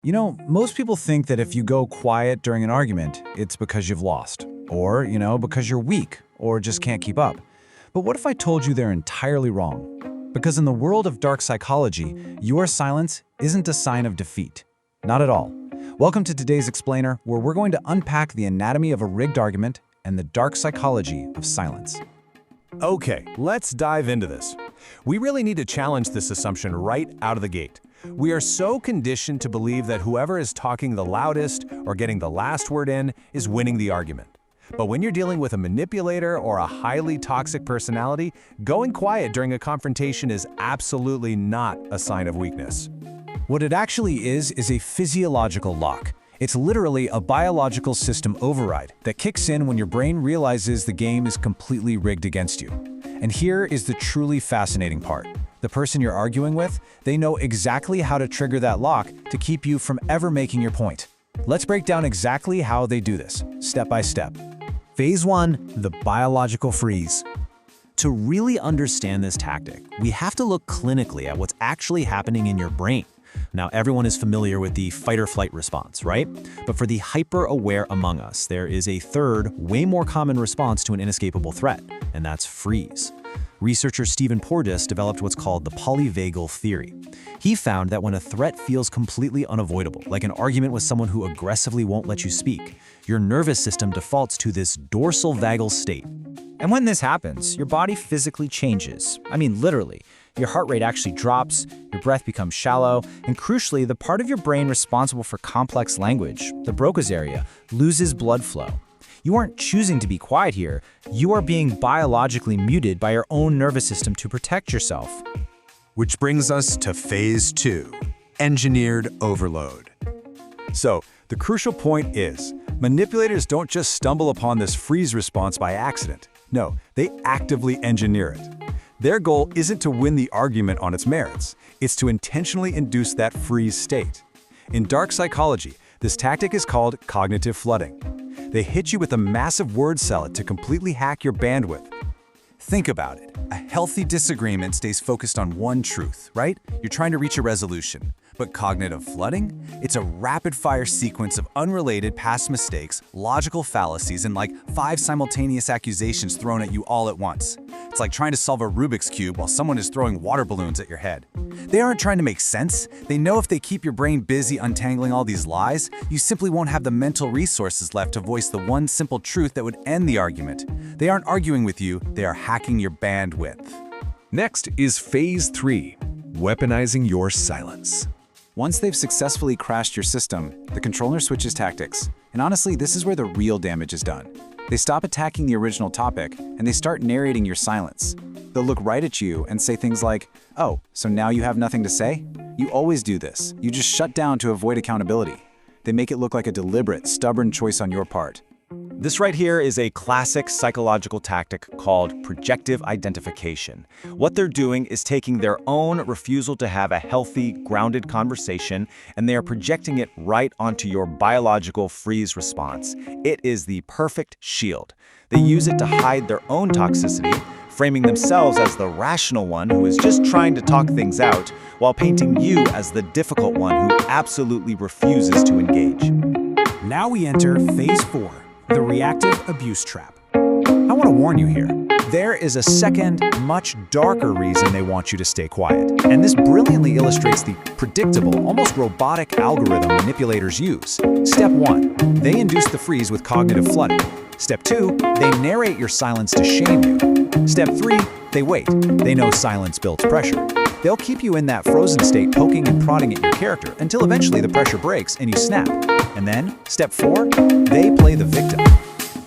Most people think that if you go quiet during an argument, it's because you've lost, or, because you're weak, or just can't keep up. But what if I told you they're entirely wrong? Because in the world of dark psychology, your silence isn't a sign of defeat. Not at all. Welcome to today's Explainer, where we're going to unpack the anatomy of a rigged argument and the dark psychology of silence. Okay, let's dive into this. We really need to challenge this assumption right out of the gate. We are so conditioned to believe that whoever is talking the loudest or getting the last word in is winning the argument. But when you're dealing with a manipulator or a highly toxic personality, going quiet during a confrontation is absolutely not a sign of weakness. What it actually is a physiological lock. It's literally a biological system override that kicks in when your brain realizes the game is completely rigged against you. And here is the truly fascinating part. The person you're arguing with, they know exactly how to trigger that lock to keep you from ever making your point. Let's break down exactly how they do this, step by step. Phase 1, the biological freeze. To really understand this tactic, we have to look clinically at what's actually happening in your brain. Now, everyone is familiar with the fight-or-flight response, right? But for the hyper-aware among us, there is a third, way more common response to an inescapable threat, and that's freeze. Researcher Stephen Portis developed what's called the Polyvagal Theory. He found that when a threat feels completely unavoidable, like an argument with someone who aggressively won't let you speak, your nervous system defaults to this dorsal vagal state. And when this happens, your body physically changes. I mean, literally. Your heart rate actually drops, your breath becomes shallow, and crucially, the part of your brain responsible for complex language, the Broca's area, loses blood flow. You aren't choosing to be quiet here, you are being biologically muted by your own nervous system to protect yourself. Which brings us to phase 2, engineered overload. So, the crucial point is, manipulators don't just stumble upon this freeze response by accident. No, they actively engineer it. Their goal isn't to win the argument on its merits, it's to intentionally induce that freeze state. In dark psychology, this tactic is called cognitive flooding. They hit you with a massive word salad to completely hack your bandwidth. Think about it. A healthy disagreement stays focused on one truth, right? You're trying to reach a resolution. But cognitive flooding? It's a rapid-fire sequence of unrelated past mistakes, logical fallacies, and like 5 simultaneous accusations thrown at you all at once. It's like trying to solve a Rubik's Cube while someone is throwing water balloons at your head. They aren't trying to make sense. They know if they keep your brain busy untangling all these lies, you simply won't have the mental resources left to voice the one simple truth that would end the argument. They aren't arguing with you, they are hacking your bandwidth. Next is phase 3, weaponizing your silence. Once they've successfully crashed your system, the controller switches tactics. And honestly, this is where the real damage is done. They stop attacking the original topic, and they start narrating your silence. They'll look right at you and say things like, "Oh, so now you have nothing to say? You always do this. You just shut down to avoid accountability." They make it look like a deliberate, stubborn choice on your part. This right here is a classic psychological tactic called projective identification. What they're doing is taking their own refusal to have a healthy, grounded conversation, and they are projecting it right onto your biological freeze response. It is the perfect shield. They use it to hide their own toxicity, framing themselves as the rational one who is just trying to talk things out, while painting you as the difficult one who absolutely refuses to engage. Now we enter phase 4. The reactive abuse trap. I want to warn you here. There is a second, much darker reason they want you to stay quiet. And this brilliantly illustrates the predictable, almost robotic algorithm manipulators use. Step 1, they induce the freeze with cognitive flooding. Step 2, they narrate your silence to shame you. Step 3, they wait. They know silence builds pressure. They'll keep you in that frozen state, poking and prodding at your character until eventually the pressure breaks and you snap. And then, step 4, they play the victim.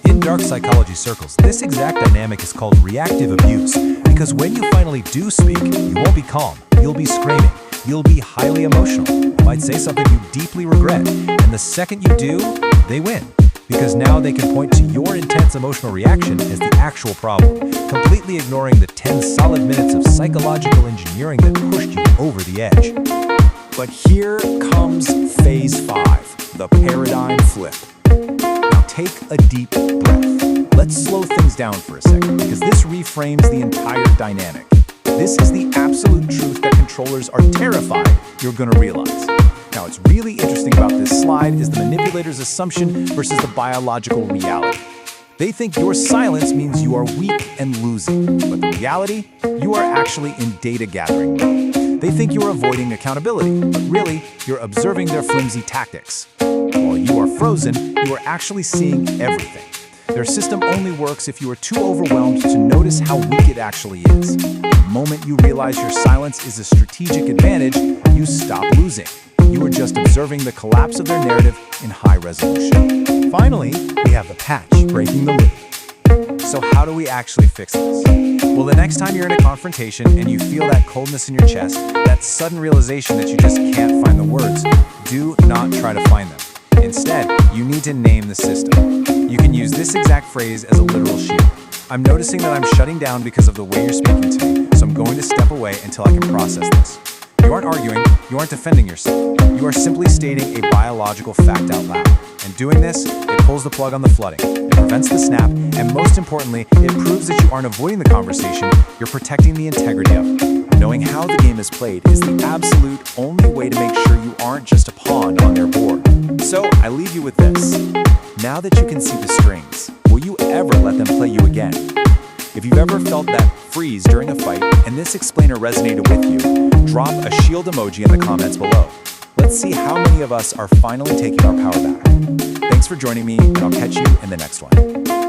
In dark psychology circles, this exact dynamic is called reactive abuse, because when you finally do speak, you won't be calm, you'll be screaming, you'll be highly emotional, you might say something you deeply regret, and the second you do, they win. Because now they can point to your intense emotional reaction as the actual problem, completely ignoring the 10 solid minutes of psychological engineering that pushed you over the edge. But here comes phase 5, the paradigm flip. Now take a deep breath. Let's slow things down for a second, because this reframes the entire dynamic. This is the absolute truth that controllers are terrified you're going to realize. Now, what's really interesting about this slide is the manipulator's assumption versus the biological reality. They think your silence means you are weak and losing, but the reality, you are actually in data gathering mode. They think you are avoiding accountability, but really, you're observing their flimsy tactics. While you are frozen, you are actually seeing everything. Their system only works if you are too overwhelmed to notice how weak it actually is. The moment you realize your silence is a strategic advantage, you stop losing. You are just observing the collapse of their narrative in high resolution. Finally, we have the patch, breaking the loop. So how do we actually fix this? Well, the next time you're in a confrontation and you feel that coldness in your chest, that sudden realization that you just can't find the words, do not try to find them. Instead, you need to name the system. You can use this exact phrase as a literal shield. I'm noticing that I'm shutting down because of the way you're speaking to me, so I'm going to step away until I can process this. You aren't arguing, you aren't defending yourself. You are simply stating a biological fact out loud. And doing this, it pulls the plug on the flooding. It prevents the snap, and most importantly, it proves that you aren't avoiding the conversation, you're protecting the integrity of it. Knowing how the game is played is the absolute only way to make sure you aren't just a pawn on their board. So, I leave you with this. Now that you can see the strings, will you ever let them play you again? If you've ever felt that freeze during a fight and this explainer resonated with you, drop a shield emoji in the comments below. Let's see how many of us are finally taking our power back. Thanks for joining me, and I'll catch you in the next one.